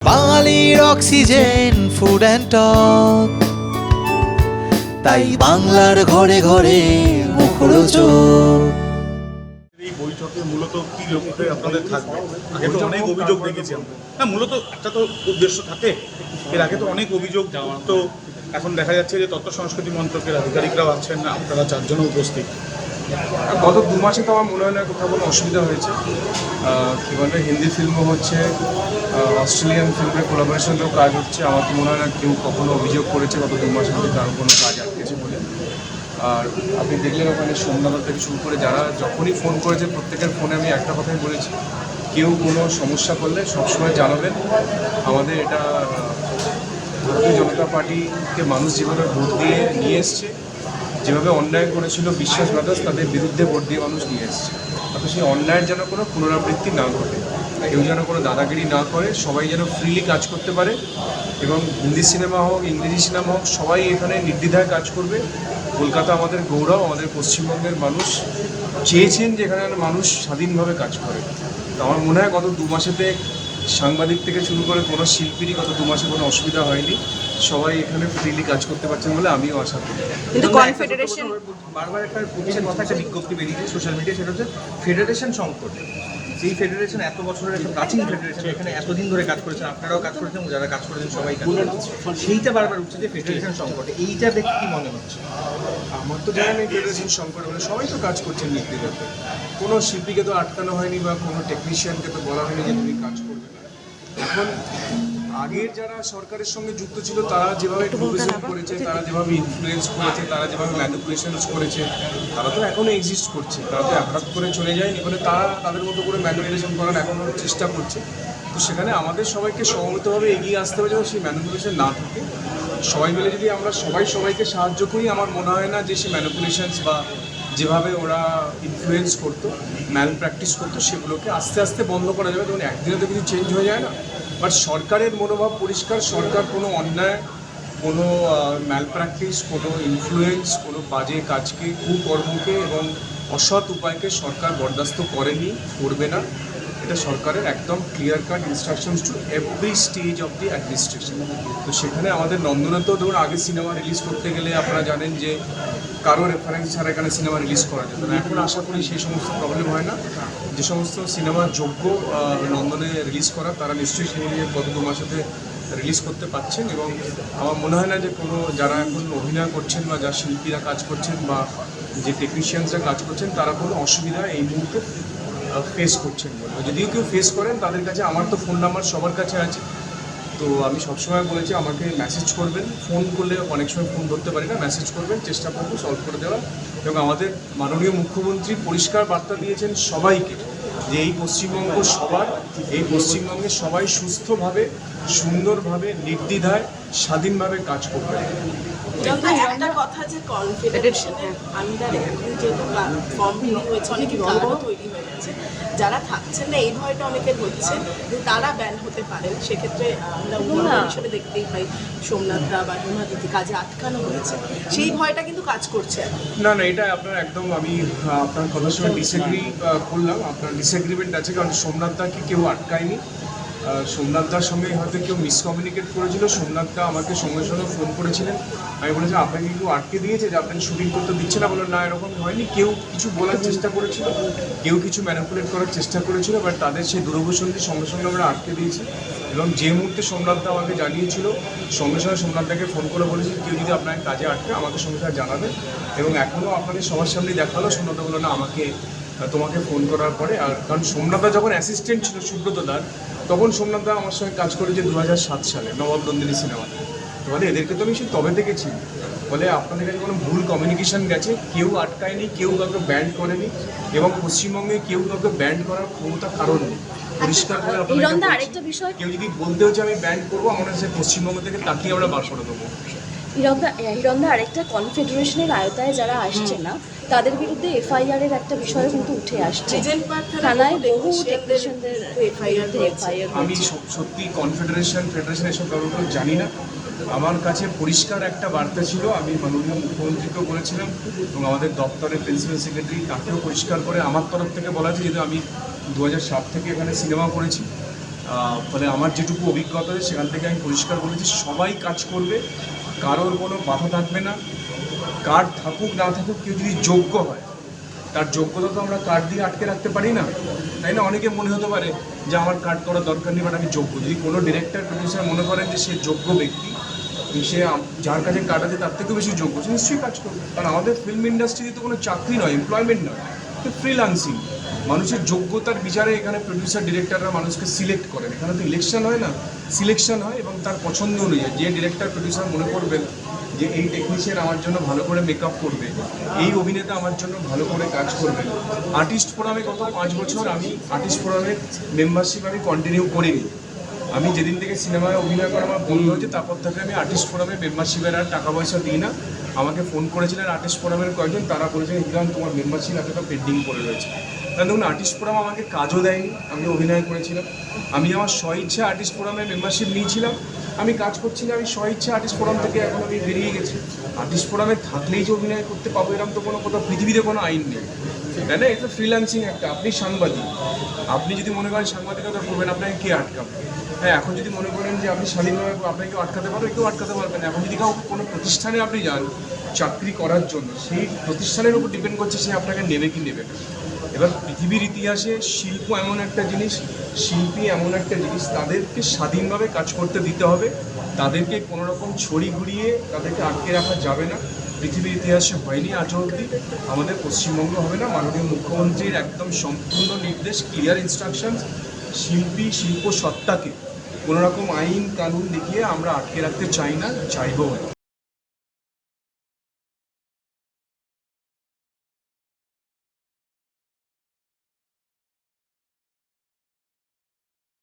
বাঙালির oxygen food and talk, তাই বাংলার ঘরে ঘরে মুখরোচক। এই বৈঠকে মূলত কি লক্ষ্যে আপনাদের থাকবে? আগে তো অনেক অভিযোগ দেখেছি আমরা। না, মূলত একটা তো উদ্দেশ্য থাকে। এর আগে তো অনেক অভিযোগ, তো এখন দেখা যাচ্ছে যে তথ্য সংস্কৃতি মন্ত্রকের আধিকারিকরাও আছেন না, আপনারা চারজনও উপস্থিত। গত 2 মাসে তো আমার মনে হয় না কোথাও কোনো অসুবিধা হয়েছে। কী বলে, হিন্দি ফিল্মও হচ্ছে, অস্ট্রেলিয়ান ফিল্মের কোলাবোরেশনেও কাজ হচ্ছে। আমার তো মনে হয় না কেউ কখনো অভিযোগ করেছে গত 2 মাসের মধ্যে কারো কোনো কাজ আটকেছে বলে। আর আপনি দেখলেন ওখানে সোমনাথ থেকে শুরু করে যারা যখনই ফোন করেছে প্রত্যেকের ফোনে আমি একটা কথাই বলেছি, কেউ কোনো সমস্যা করলে সবসময় জানাবেন। আমাদের এটা ভারতীয় জনতা পার্টিকে মানুষ যেভাবে ভোট দিয়ে নিয়ে এসছে, যেভাবে অন্যায় করেছিল বিশ্বাস ব্রাদার্স, তাদের বিরুদ্ধে ভোট দিয়ে মানুষ নিয়ে এসছে। তাতে সেই অন্যায়ের যেন কোনো পুনরাবৃত্তি না ঘটে, কেউ যেন কোনো দাদাগিরি না করে, সবাই যেন ফ্রিলি কাজ করতে পারে। এবং হিন্দি সিনেমা হোক, ইংরেজি সিনেমা হোক, সবাই এখানে নির্দ্বিধায় কাজ করবে। কলকাতা আমাদের গৌরব, আমাদের পশ্চিমবঙ্গের মানুষ চেয়েছেন যে এখানে মানুষ স্বাধীনভাবে কাজ করে। তো আমার মনে হয় গত 2 মাসেতে সাংবাদিক থেকে শুরু করে কোনো শিল্পীরই গত 2 মাসে কোনো অসুবিধা হয়নি। সবাই এখানে ফ্রিলি কাজ করতে পারছেন বলে আমিও আশা করি। কিন্তু কনফেডারেশন বারবার একটা পুলিশের কথা, একটা বিজ্ঞপ্তি বেরিয়েছে সোশ্যাল মিডিয়া, সেটা হচ্ছে ফেডারেশন সংকট। সেই ফেডারেশন এত বছরের একটা প্রাচীন ফেডারেশন, এখানে এতদিন ধরে কাজ করেছেন, আপনারাও কাজ করেছেন, যারা কাজ করেছেন সবাই কাজ করেছেন, সেইটা বারবার উঠছে যে ফেডারেশন সংকটে। এইটা দেখে কি মনে হচ্ছে? আমার তো জানা নেই ফেডারেশন সংকট বলে, সবাই তো কাজ করছেন নির্দ্বিধাতে। কোনো শিল্পীকে তো আটকানো হয়নি বা কোনো টেকনিশিয়ানকে তো বলা হয়নি যে তুমি কাজ করবে না। এখন আগের যারা সরকারের সঙ্গে যুক্ত ছিল তারা যেভাবে ট্যুরিজম করেছে, তারা যেভাবে ইনফ্লুয়েন্স করেছে, তারা যেভাবে ম্যানিপুলেশনস করেছে, তারা তো এখনও এক্সিস্ট করছে। তারা তো হঠাৎ করে চলে যায়নি, এবারে তারা তাদের মতো করে ম্যানিপুলেশন করার এখনও চেষ্টা করছে। তো সেখানে আমাদের সবাইকে সমবেতভাবে এগিয়ে আসতে হবে যেন সেই ম্যানিপুলেশন না থাকে। সবাই মিলে যদি আমরা সবাইকে সাহায্য করি, আমার মনে হয় না যে সে ম্যানিপুলেশনস বা যেভাবে ওরা ইনফ্লুয়েন্স করতো, ম্যাল প্র্যাকটিস করতো, সেগুলোকে আস্তে আস্তে বন্ধ করা যাবে। তখন একদিনে তো কিছু চেঞ্জ হয়ে যায় না। বাট সরকারের মনোভাব পরিষ্কার, সরকার কোনো অন্যায়, কোনো ম্যাল প্র্যাকটিস, কোনো ইনফ্লুয়েন্স, কোনো বাজে কাজকে, কুকর্মকে এবং অসৎ উপায়কে সরকার বরদাস্ত করেনি, করবে না। এটা সরকারের একদম clear cut instructions to every stage of the administration. তো সেখানে আমাদের নন্দনেতেও ধরুন আগে সিনেমা রিলিজ করতে গেলে আপনারা জানেন যে কারো রেফারেন্স ছাড়া এখানে সিনেমা রিলিজ করা যেত না। এখন আশা করি সেই সমস্ত প্রবলেম হয় না। যে সমস্ত সিনেমা যোগ্য নন্দনে রিলিজ করা, তারা নিশ্চয়ই সেই গত 2 মাসেতে রিলিজ করতে পারছেন। এবং আমার মনে হয় না যে কোনো যারা এখন অভিনয় করছেন বা যা শিল্পীরা কাজ করছেন বা যে টেকনিশিয়ানসরা কাজ করছেন, তারা কোনো অসুবিধা এই মুহূর্তে ফেস করছেন বলে। যদিও কেউ ফেস করেন, তাদের কাছে আমার তো ফোন নাম্বার সবার কাছে আছে। তো আমি সবসময় বলেছি আমাকে মেসেজ করবেন, ফোন করলে অনেক সময় ফোন ধরতে পারি না, মেসেজ করবেন, চেষ্টা করবো সলভ করে দেওয়ার। এবং আমাদের মাননীয় মুখ্যমন্ত্রী পরিষ্কার বার্তা দিয়েছেন সবাইকে যে এই পশ্চিমবঙ্গ সবার, এই পশ্চিমবঙ্গে সবাই সুস্থভাবে, সুন্দরভাবে, নির্দ্বিধায়, স্বাধীনভাবে কাজ করবে। একটা কথা যে কনফেডারেশনের আন্ডারে এখন যেহেতু ফর্ম ফিলিং হয়েছে, অনেকে কার্ডও তৈরি হয়ে গেছে, যারা থাকছেন না এই ভয়টা অনেকের হচ্ছে যে তারা ব্যান হতে পারেন। সেক্ষেত্রে আমরা উদাহরণ হিসেবে দেখতেই পাই সোমনাথরা বা হিমাদিতি কাজে আটকানো হয়েছে, সেই ভয়টা কিন্তু কাজ করছে। না, এটা আপনার একদম, আমি আপনার কথার সঙ্গে ডিসএগ্রি করলাম। আপনার ডিসএগ্রিমেন্ট আছে, কারণ সোমনাথদাকে কেউ আটকায়নি। সোমনাথদার সঙ্গে হয়তো কেউ মিসকমিউনিকেট করেছিল। সোমনাথদা আমাকে সঙ্গে সঙ্গে ফোন করেছিলেন। আমি বলেছি আপনাকে কেউ আটকে দিয়েছে যে আপনাকে শুটিং করতে দিচ্ছে না? বললেন না, এরকম হয়নি। কেউ কিছু বলার চেষ্টা করেছিল, কেউ কিছু ম্যানিপুলেট করার চেষ্টা করেছিল, বাট তাদের সেই দুরভিসন্ধি সঙ্গে সঙ্গে আমরা আটকে দিয়েছি। এবং যে মুহূর্তে সোমনাথদা আমাকে জানিয়েছিল, সঙ্গে সঙ্গে সোমনাথদাকে ফোন করে বলেছি কেউ যদি আপনাকে কাজে আটকে আমাকে সঙ্গে সঙ্গে জানাবে। এবং এখনও আপনাদের সবার সামনেই দেখা হলো, সোমনাথদা বললো না আমাকে তোমাকে ফোন করার পরে। আর কারণ সোমনাথদা যখন অ্যাসিস্ট্যান্ট ছিল সুব্রতদার, তখন সোমনাথদা আমার সঙ্গে কাজ করেছে 2007 সালে নবাব নন্দিনী সিনেমাতে। তো বলে এদেরকে তো আমি সেই তবে দেখেছি। বলে আপনাদের কাছে কোনো ভুল কমিউনিকেশন গেছে, কেউ আটকায়নি, কেউ কাউকে ব্যান্ড করেনি, এবং পশ্চিমবঙ্গে কেউ কাউকে ব্যান্ড করার ক্ষমতা কারণ নেই। পরিষ্কার করে আরেকটা বিষয়, কেউ যদি বলতে হচ্ছে আমি ব্যান্ড করবো, আমরা সে পশ্চিমবঙ্গ থেকে তাকিয়ে আমরা বার করে দেবো। হিরণদা আরেকটা কনফেডারেশনের আয়তায় যারা আসছে না, তাদের বিরুদ্ধে এফআইআর এর একটা বিষয় কিন্তু উঠে আসছে। থানায় বহু টেকনিশিয়ানদের এফআইআর। আমি সত্যি ফেডারেশন এসব ব্যাপারগুলো জানি না। আমার কাছে পরিষ্কার একটা বার্তা ছিল, আমি মাননীয় মুখ্যমন্ত্রীকেও বলেছিলাম এবং আমাদের দপ্তরের প্রিন্সিপাল সেক্রেটারি তাকেও পরিষ্কার করে আমার তরফ থেকে বলা আছে, যেহেতু আমি 2007 থেকে এখানে সিনেমা করেছি। ফলে আমার যেটুকু অভিজ্ঞতা আছে সেখান থেকে আমি পরিষ্কার বলেছি সবাই কাজ করবে, কারোর কোনো বাধা থাকবে না। কার্ড থাকুক না থাকুক, কেউ যদি যোগ্য হয়, তার যোগ্যতা তো আমরা কার্ড দিয়ে আটকে রাখতে পারি না, তাই না? অনেকে মনে হতে পারে যে আমার কার্ড করার দরকার নেই, বাট আমি যোগ্য। যদি কোনো ডিরেক্টর প্রডিউসার মনে করেন যে সে যোগ্য ব্যক্তি, সে যার কাছে কার্ড আছে তার থেকেও বেশি যোগ্য, সে নিশ্চয়ই কাজ করবে। কারণ আমাদের ফিল্ম ইন্ডাস্ট্রিতে তো কোনো চাকরি নয়, এমপ্লয়মেন্ট নয়, তো ফ্রিল্যান্সিং। মানুষের যোগ্যতার বিচারে এখানে প্রডিউসার ডিরেক্টররা মানুষকে সিলেক্ট করেন। এখানে তো ইলেকশন হয় না, সিলেকশন হয়, এবং তার পছন্দ অনুযায়ী যে ডিরেক্টর প্রডিউসার মনে করবেন যে এই টেকনিশিয়ান আমার জন্য ভালো করে মেকআপ করবে, এই অভিনেতা আমার জন্য ভালো করে কাজ করবে। আর্টিস্ট ফোরামে গত 5 বছর আমি আর্টিস্ট ফোরামের মেম্বারশিপ আমি কন্টিনিউ করিনি। আমি যেদিন থেকে সিনেমায় অভিনয় করা আমার বন্ধ হয়েছে তারপর থেকে আমি আর্টিস্ট ফোরামে মেম্বারশিপের আর টাকা পয়সা দিই না। আমাকে ফোন করেছিলেন আর্টিস্ট ফোরামের কয়েকজন, তারা বলেছেন হিরণ তোমার মেম্বারশিপ এতটা পেন্ডিং পড়ে রয়েছে। কারণ দেখুন, আর্টিস্ট ফোরাম আমাকে কাজও দেয়নি, আমি অভিনয় করেছিলাম, আমি আমার স্বইচ্ছা আর্টিস্ট ফোরামে মেম্বারশিপ নিয়েছিলাম, আমি কাজ করছিলাম, আমি স্বইচ্ছা আর্টিস্ট ফোরাম থেকে এখন আমি বেরিয়ে গেছি। আর্টিস্ট ফোরামে থাকলেই যে অভিনয় করতে পাবো এরকম তো কোনো কোথাও পৃথিবীতে কোনো আইন নেই, তাই না? এটা ফ্রিল্যান্সিং একটা। আপনি সাংবাদিক, আপনি যদি মনে করেন সাংবাদিকতা করবেন, আপনাকে কে আটকাবে? হ্যাঁ, এখন যদি মনে করেন যে আপনি স্বাধীনভাবে আপনাকে আটকাতে পারবে, কেউ আটকাতে পারবেন। এখন যদি কোনো প্রতিষ্ঠানে আপনি যান চাকরি করার জন্য, সেই প্রতিষ্ঠানের উপর ডিপেন্ড করছে সে আপনাকে নেবে কি নেবে না। এবার পৃথিবীর ইতিহাসে শিল্প এমন একটা জিনিস, শিল্পী এমন একটা জিনিস, তাদেরকে স্বাধীনভাবে কাজ করতে দিতে হবে, তাদেরকে কোনো রকম ছড়ি ঘুরিয়ে তাদেরকে আটকে রাখা যাবে না। পৃথিবীর ইতিহাসে হয়নি আজ অবধি, আমাদের পশ্চিমবঙ্গ হবে না। মাননীয় মুখ্যমন্ত্রীর একদম সম্পূর্ণ নির্দেশ, ক্লিয়ার ইনস্ট্রাকশনস, শিল্পী শিল্প সত্তাকে কোনো রকম আইন কানুন দেখিয়ে আমরা আটকে রাখতে চাই না, চাইবও না।